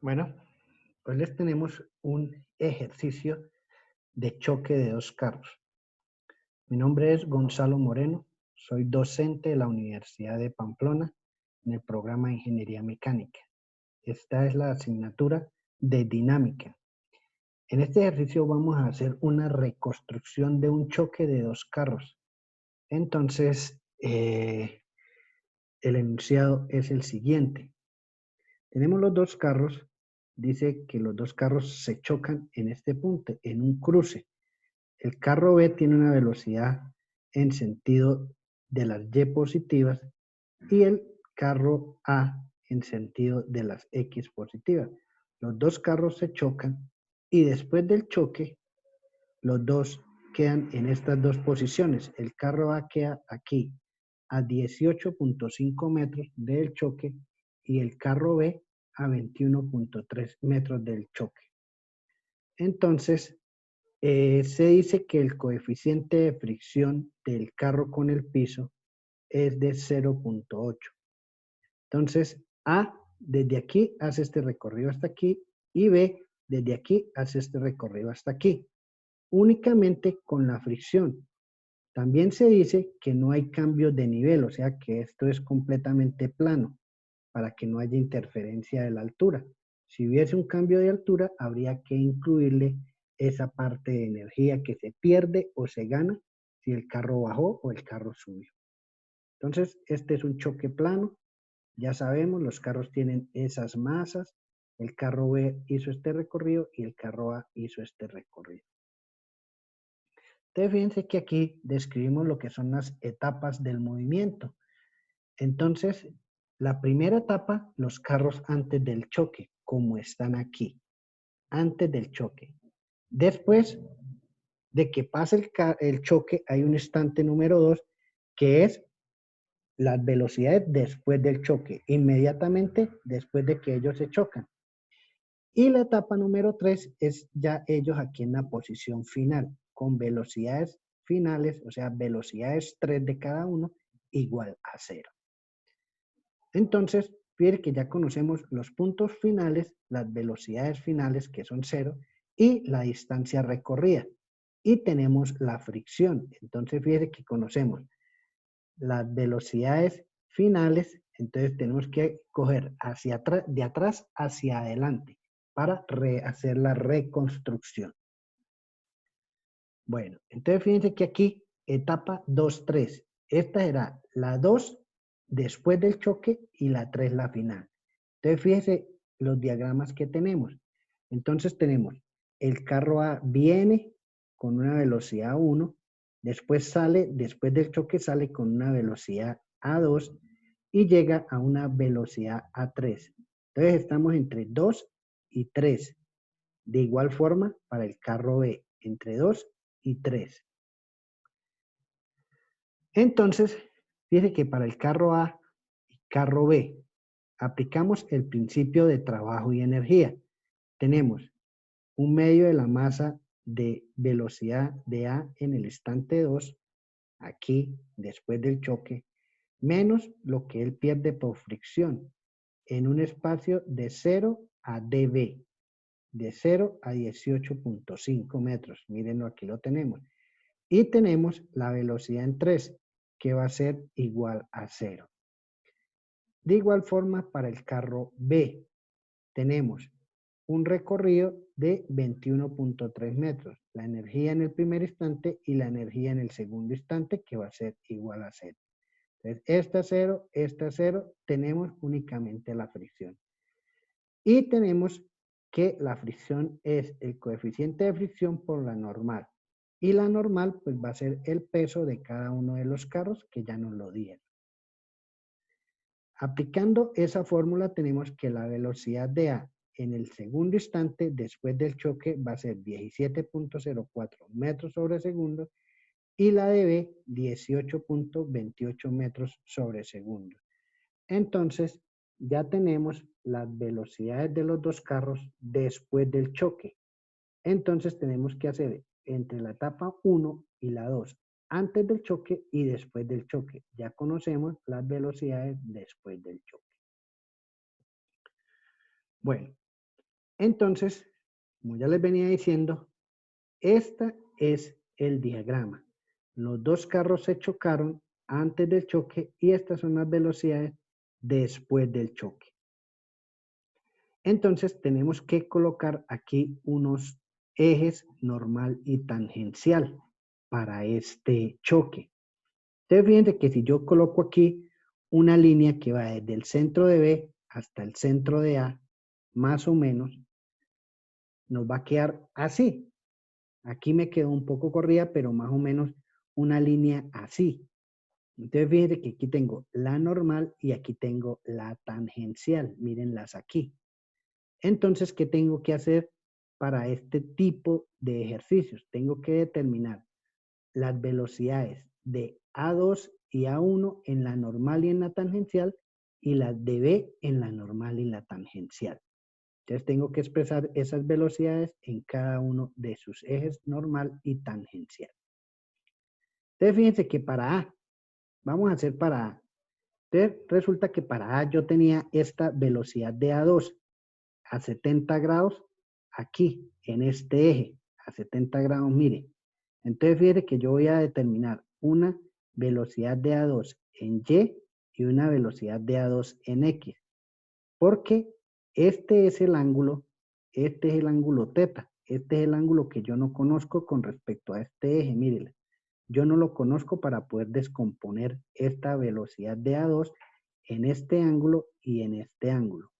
Bueno, hoy les tenemos un ejercicio de choque de dos carros. Mi nombre es Gonzalo Moreno, soy docente de la Universidad de Pamplona en el programa de Ingeniería Mecánica. Esta es la asignatura de dinámica. En este ejercicio vamos a hacer una reconstrucción de un choque de dos carros. Entonces, el enunciado es el siguiente. Tenemos los dos carros, dice que los dos carros se chocan en este punto, en un cruce. El carro B tiene una velocidad en sentido de las Y positivas y el carro A en sentido de las X positivas. Los dos carros se chocan y después del choque, los dos quedan en estas dos posiciones. El carro A queda aquí a 18.5 metros del choque y el carro B a 21.3 metros del choque. Entonces, se dice que el coeficiente de fricción del carro con el piso es de 0.8. Entonces, A desde aquí hace este recorrido hasta aquí y B desde aquí hace este recorrido hasta aquí, únicamente con la fricción. También se dice que no hay cambio de nivel, o sea que esto es completamente plano para que no haya interferencia de la altura. Si hubiese un cambio de altura, habría que incluirle esa parte de energía que se pierde o se gana si el carro bajó o el carro subió. Entonces, este es un choque plano. Ya sabemos, los carros tienen esas masas. El carro B hizo este recorrido y el carro A hizo este recorrido. Entonces, fíjense que aquí describimos lo que son las etapas del movimiento. Entonces, la primera etapa, los carros antes del choque, como están aquí, antes del choque. Después de que pase el choque, hay un instante número 2, que es las velocidades después del choque, inmediatamente después de que ellos se chocan. Y la etapa número 3 es ya ellos aquí en la posición final, con velocidades finales, o sea, velocidades 3 de cada uno, igual a 0. Entonces, fíjense que ya conocemos los puntos finales, las velocidades finales que son 0 y la distancia recorrida. Y tenemos la fricción. Entonces, fíjense que conocemos las velocidades finales, entonces tenemos que coger hacia atrás, de atrás hacia adelante para hacer la reconstrucción. Bueno, entonces fíjense que aquí, etapa 2, 3. Esta era la 2 después del choque y la 3 la final. Entonces fíjense los diagramas que tenemos. Entonces tenemos el carro A viene con una velocidad 1, después sale, después del choque sale con una velocidad A2 y llega a una velocidad A3. Entonces estamos entre 2 y 3. De igual forma para el carro B, entre 2 y 3. Entonces, fíjese que para el carro A y carro B aplicamos el principio de trabajo y energía. Tenemos un medio de la masa de velocidad de A en el instante 2, aquí después del choque, menos lo que él pierde por fricción en un espacio de 0 a dB, de 0 a 18.5 metros. Mírenlo, aquí lo tenemos. Y tenemos la velocidad en 3, que va a ser igual a 0. De igual forma, para el carro B, tenemos un recorrido de 21.3 metros. La energía en el primer instante y la energía en el segundo instante, que va a ser igual a 0. Entonces, esta 0, tenemos únicamente la fricción. Y tenemos que la fricción es el coeficiente de fricción por la normal. Y la normal pues va a ser el peso de cada uno de los carros que ya nos lo dieron. Aplicando esa fórmula tenemos que la velocidad de A en el segundo instante después del choque va a ser 17.04 metros sobre segundo y la de B 18.28 metros sobre segundo. Entonces ya tenemos las velocidades de los dos carros después del choque. Entonces tenemos que hacer entre la etapa 1 y la 2, antes del choque y después del choque. Ya conocemos las velocidades después del choque. Bueno, Entonces, como ya les venía diciendo, este es el diagrama. Los dos carros se chocaron antes del choque y estas son las velocidades después del choque. Entonces tenemos que colocar aquí unos ejes normal y tangencial para este choque. Entonces fíjense que si yo coloco aquí una línea que va desde el centro de B hasta el centro de A, más o menos, nos va a quedar así. Aquí me quedó un poco corrida, pero más o menos una línea así. Entonces fíjense que aquí tengo la normal y aquí tengo la tangencial. Mírenlas aquí. Entonces, ¿qué tengo que hacer para este tipo de ejercicios? Tengo que determinar las velocidades de A2 y A1 en la normal y en la tangencial y las de B en la normal y en la tangencial. Entonces tengo que expresar esas velocidades en cada uno de sus ejes normal y tangencial. Entonces fíjense que para A, vamos a hacer para A. Entonces resulta que para A yo tenía esta velocidad de A2 a 70 grados aquí, en este eje, a 70 grados, mire. Entonces fíjate que yo voy a determinar una velocidad de A2 en Y y una velocidad de A2 en X. Porque este es el ángulo teta. Este es el ángulo que yo no conozco con respecto a este eje, mírele. Yo no lo conozco para poder descomponer esta velocidad de A2 en este ángulo y en este ángulo.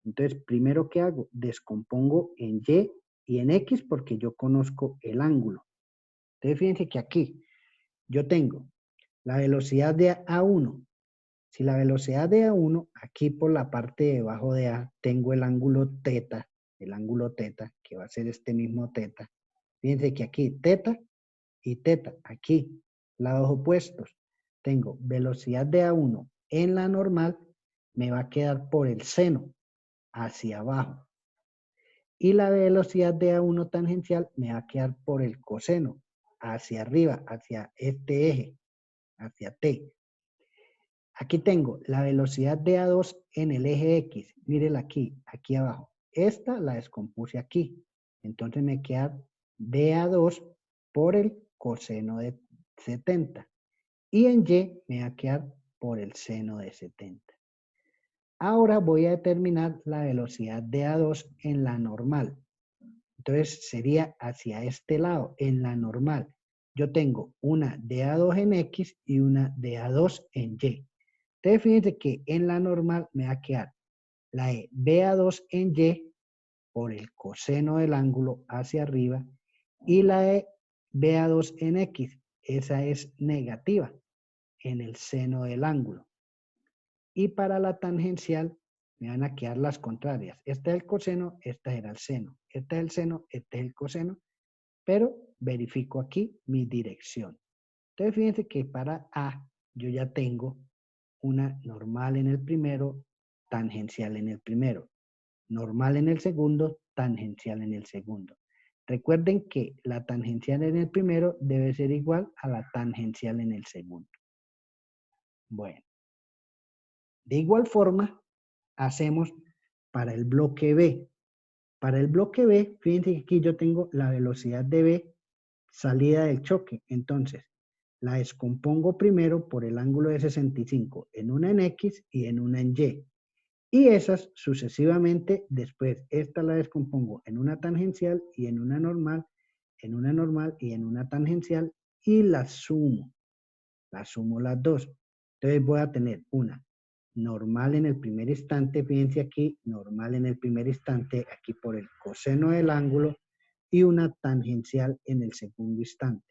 Entonces, primero que hago, descompongo en Y en X porque yo conozco el ángulo. Entonces, fíjense que aquí yo tengo la velocidad de A1. Si la velocidad de A1, aquí por la parte de abajo de A, tengo el ángulo teta, que va a ser este mismo teta. Fíjense que aquí teta y teta, aquí, lados opuestos. Tengo velocidad de A1 en la normal, me va a quedar por el seno, hacia abajo. Y la velocidad de A1 tangencial me va a quedar por el coseno, hacia arriba, hacia este eje, hacia T. Aquí tengo la velocidad de A2 en el eje X. Mírenla aquí, aquí abajo. Esta la descompuse aquí. Entonces me queda BA2 por el coseno de 70. Y en Y me va a quedar por el seno de 70. Ahora voy a determinar la velocidad de A2 en la normal. Entonces sería hacia este lado, en la normal. Yo tengo una de A2 en X y una de A2 en Y. Entonces fíjense que en la normal me va a quedar la de BA2 en Y por el coseno del ángulo hacia arriba y la de BA2 en X, esa es negativa en el seno del ángulo. Y para la tangencial me van a quedar las contrarias. Este es el coseno, este era el seno. Este es el seno, este es el coseno, pero verifico aquí mi dirección. Entonces fíjense que para A yo ya tengo una normal en el primero, tangencial en el primero. Normal en el segundo, tangencial en el segundo. Recuerden que la tangencial en el primero debe ser igual a la tangencial en el segundo. Bueno, de igual forma hacemos para el bloque B. Para el bloque B, fíjense que aquí yo tengo la velocidad de B salida del choque. Entonces, la descompongo primero por el ángulo de 65 en una en X y en una en Y. Y esas sucesivamente, después esta la descompongo en una tangencial y en una normal y en una tangencial y las sumo las dos. Entonces voy a tener una normal en el primer instante, fíjense aquí, normal en el primer instante, aquí por el coseno del ángulo y una tangencial en el segundo instante.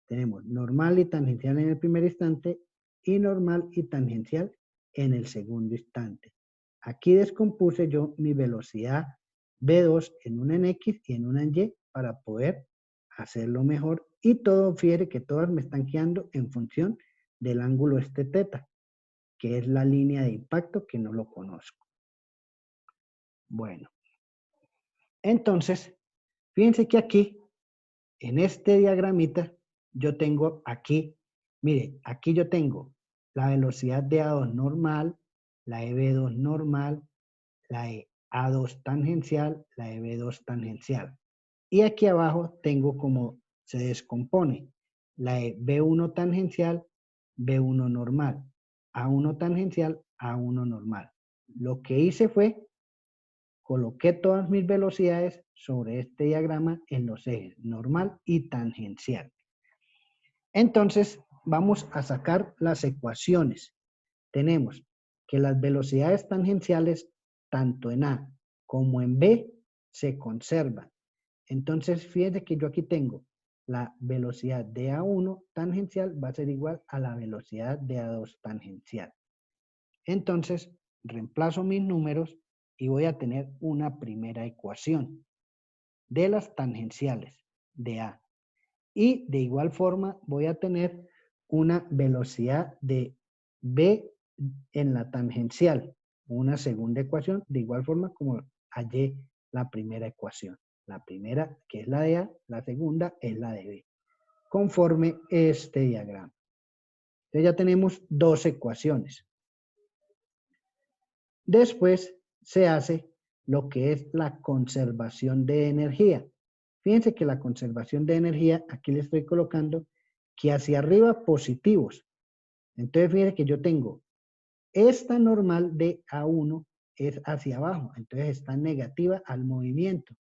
Tenemos normal y tangencial en el primer instante y normal y tangencial en el segundo instante. Aquí descompuse yo mi velocidad B2 en una en X y en una en Y para poder hacerlo mejor y todo fiere que todas me están quedando en función del ángulo este teta, que es la línea de impacto que no lo conozco. Bueno, entonces, fíjense que aquí, en este diagramita, yo tengo aquí, mire, aquí yo tengo la velocidad de A2 normal, la de B2 normal, la de A2 tangencial, la de B2 tangencial. Y aquí abajo tengo como se descompone. La de B1 tangencial, B1 normal. A1 tangencial, A1 normal. Lo que hice fue, coloqué todas mis velocidades sobre este diagrama en los ejes normal y tangencial. Entonces, vamos a sacar las ecuaciones. Tenemos que las velocidades tangenciales, tanto en A como en B, se conservan. Entonces, fíjense que yo aquí tengo la velocidad de A1 tangencial va a ser igual a la velocidad de A2 tangencial. Entonces, reemplazo mis números y voy a tener una primera ecuación de las tangenciales de A. Y de igual forma voy a tener una velocidad de B en la tangencial. Una segunda ecuación, de igual forma como hallé la primera ecuación. La primera, que es la de A, la segunda es la de B. Conforme este diagrama. Entonces ya tenemos dos ecuaciones. Después se hace lo que es la conservación de energía. Fíjense que la conservación de energía, aquí le estoy colocando que hacia arriba positivos. Entonces fíjense que yo tengo esta normal de A1 es hacia abajo, entonces está negativa al movimiento.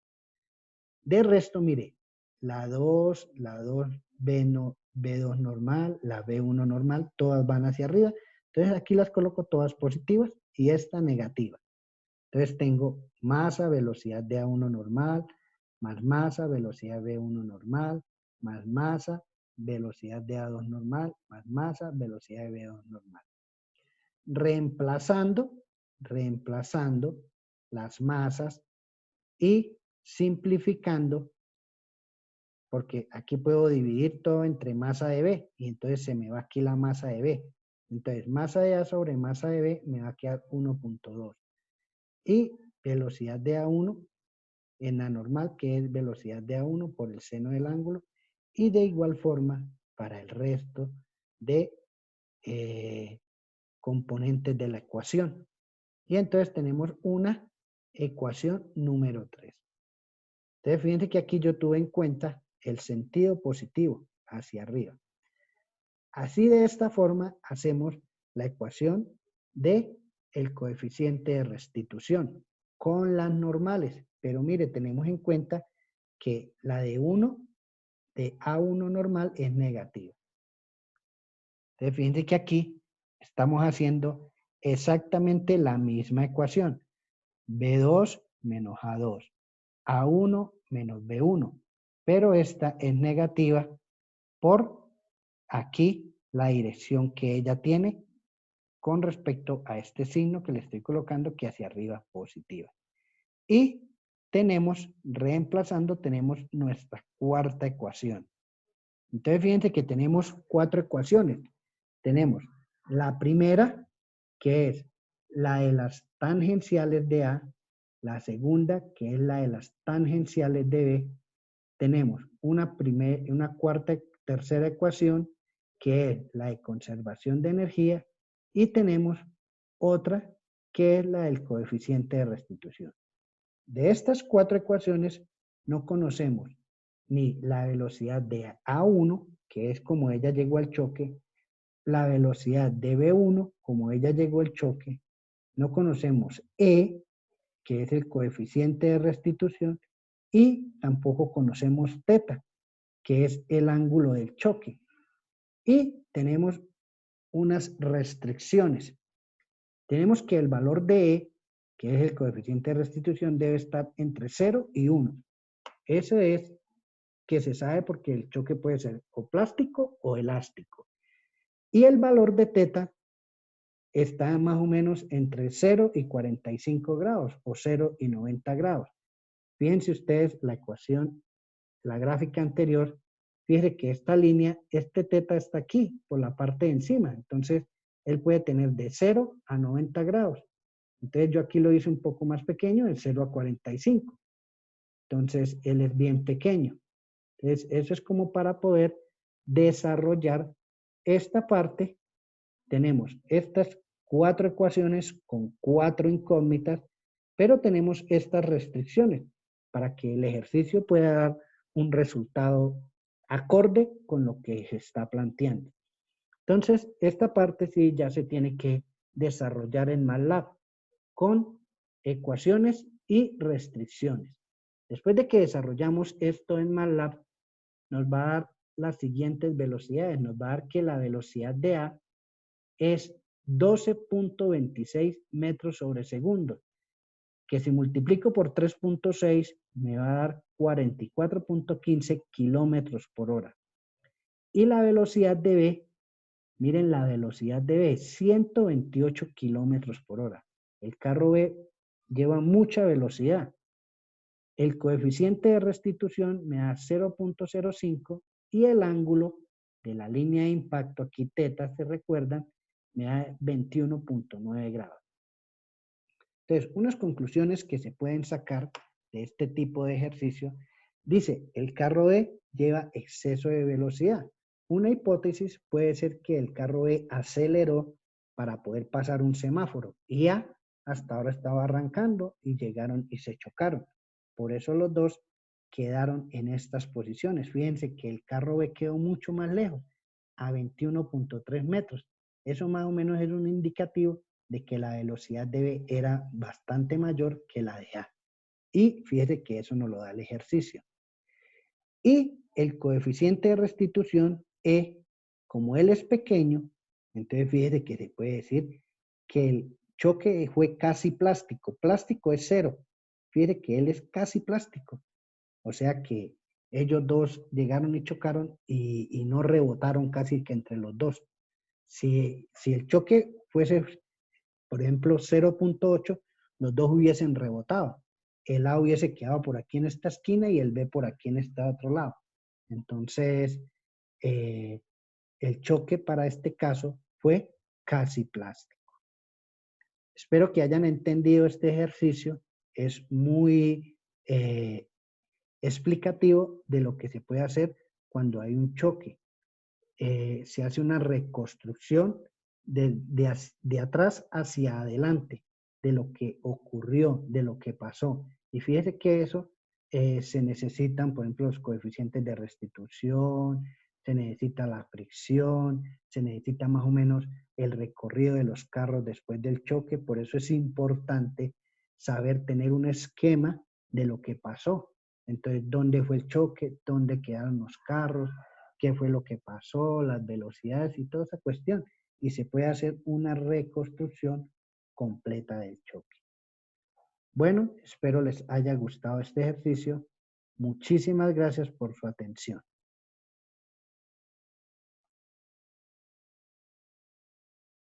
De resto, mire, la 2 B2 normal, la B1 normal, todas van hacia arriba. Entonces aquí las coloco todas positivas y esta negativa. Entonces tengo masa, velocidad de A1 normal, más masa, velocidad de B1 normal, más masa, velocidad de A2 normal, más masa, velocidad de B2 normal. Reemplazando las masas y simplificando, porque aquí puedo dividir todo entre masa de B y entonces se me va aquí la masa de B. Entonces masa de A sobre masa de B me va a quedar 1.2. Y velocidad de A1 en la normal, que es velocidad de A1 por el seno del ángulo, y de igual forma para el resto de componentes de la ecuación. Y entonces tenemos una ecuación número 3. Entonces fíjense que aquí yo tuve en cuenta el sentido positivo hacia arriba. Así de esta forma hacemos la ecuación de el coeficiente de restitución con las normales. Pero mire, tenemos en cuenta que la de A1 normal es negativa. Entonces fíjense que aquí estamos haciendo exactamente la misma ecuación. B2 menos A2. A1 menos B1. Pero esta es negativa por aquí la dirección que ella tiene con respecto a este signo que le estoy colocando que hacia arriba positiva. Y tenemos, reemplazando, tenemos nuestra cuarta ecuación. Entonces fíjense que tenemos 4 ecuaciones. Tenemos la primera, que es la de las tangenciales de A, la segunda, que es la de las tangenciales de B. Tenemos una tercera ecuación, que es la de conservación de energía, y tenemos otra, que es la del coeficiente de restitución. De estas 4 ecuaciones no conocemos ni la velocidad de A1, que es como ella llegó al choque, la velocidad de B1, como ella llegó al choque, no conocemos E, que es el coeficiente de restitución, y tampoco conocemos teta, que es el ángulo del choque. Y tenemos unas restricciones. Tenemos que el valor de E, que es el coeficiente de restitución, debe estar entre 0 y 1. Eso es que se sabe porque el choque puede ser o plástico o elástico. Y el valor de teta está más o menos entre 0 y 45 grados o 0 y 90 grados. Fíjense ustedes la ecuación, la gráfica anterior, fíjense que esta línea, este teta está aquí por la parte de encima. Entonces, él puede tener de 0 a 90 grados. Entonces, yo aquí lo hice un poco más pequeño, de 0 a 45. Entonces, él es bien pequeño. Entonces, eso es como para poder desarrollar esta parte. Tenemos estas 4 ecuaciones con 4 incógnitas, Pero tenemos estas restricciones para que el ejercicio pueda dar un resultado acorde con lo que se está planteando. Entonces, esta parte sí ya se tiene que desarrollar en MATLAB con ecuaciones y restricciones. Después de que desarrollamos esto en MATLAB, nos va a dar las siguientes velocidades. Nos va a dar que la velocidad de A es 12.26 metros sobre segundo, que si multiplico por 3.6 me va a dar 44.15 kilómetros por hora. Y la velocidad de B, miren la velocidad de B, 128 kilómetros por hora. El carro B lleva mucha velocidad. El coeficiente de restitución me da 0.05 y el ángulo de la línea de impacto, aquí teta, se recuerdan, me da 21.9 grados. Entonces, unas conclusiones que se pueden sacar de este tipo de ejercicio, dice, el carro B lleva exceso de velocidad. Una hipótesis puede ser que el carro B aceleró para poder pasar un semáforo y A hasta ahora estaba arrancando y llegaron y se chocaron. Por eso los dos quedaron en estas posiciones. Fíjense que el carro B quedó mucho más lejos, a 21.3 metros. Eso más o menos es un indicativo de que la velocidad de B era bastante mayor que la de A. Y fíjese que eso nos lo da el ejercicio. Y el coeficiente de restitución E, como él es pequeño, entonces fíjese que se puede decir que el choque fue casi plástico. Plástico es 0. Fíjese que él es casi plástico. O sea que ellos dos llegaron y chocaron y no rebotaron casi que entre los dos. Si el choque fuese, por ejemplo, 0.8, los dos hubiesen rebotado. El A hubiese quedado por aquí en esta esquina y el B por aquí en este otro lado. Entonces, el choque para este caso fue casi plástico. Espero que hayan entendido este ejercicio. Es muy explicativo de lo que se puede hacer cuando hay un choque. Se hace una reconstrucción de atrás hacia adelante, de lo que ocurrió, de lo que pasó. Y fíjese que eso se necesitan, por ejemplo, los coeficientes de restitución, se necesita la fricción, se necesita más o menos el recorrido de los carros después del choque. Por eso es importante saber tener un esquema de lo que pasó. Entonces, ¿dónde fue el choque? ¿Dónde quedaron los carros? ¿Qué fue lo que pasó? Las velocidades y toda esa cuestión. Y se puede hacer una reconstrucción completa del choque. Bueno, espero les haya gustado este ejercicio. Muchísimas gracias por su atención.